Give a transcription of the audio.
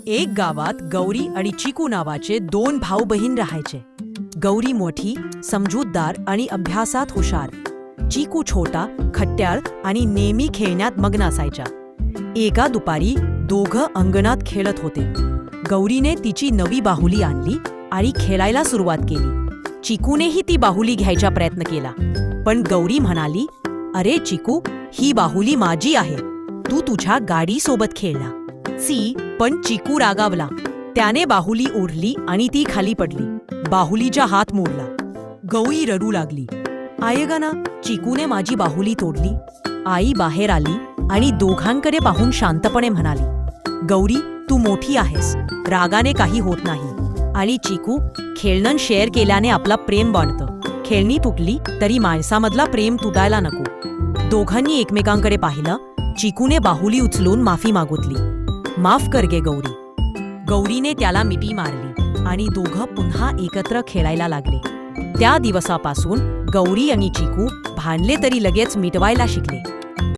एक गावात गौरी आणि चिकू नावाचे दोन भाऊ बहीण राहायचे. गौरी मोठी, समजूतदार आणि अभ्यासात हुशार. चिकू छोटा, खट्याळ आणि नेहमी खेळण्यात मग्न असायचा. एका दुपारी दोघं अंगणात खेळत होते. गौरीने तिची नवी बाहुली आणली आणि खेळायला सुरुवात केली. चिकूनेही ती बाहुली घ्यायचा प्रयत्न केला, पण गौरी म्हणाली, "अरे चिकू, ही बाहुली माझी आहे. तू तुझ्या गाडीसोबत खेळला." पण चिकू रागावला. त्याने बाहुली ओढली आणि ती खाली पडली. बाहुलीचा हात मोडला. गौरी रडू लागली. "आयगाना, चिकूने माझी बाहुली तोडली." आई बाहेर आली आणि दोघांकडे पाहून शांतपणे म्हणाली, "गौरी, तू मोठी आहेस. रागाने काही होत नाही. आणि चिकू, खेळणं शेअर केल्याने आपला प्रेम वाढतं. खेळणी तुटली तरी माणसामधला प्रेम तुटायला नको." दोघांनी एकमेकांकडे पाहिलं. चिकूने बाहुली उचलून माफी मागितली. "माफ कर गे गौरी." गौरीने त्याला मिठी मारली आणि दोघं पुन्हा एकत्र खेळायला लागले. त्या दिवसापासून गौरी आणि चिकू भांडले तरी लगेच मिटवायला शिकले.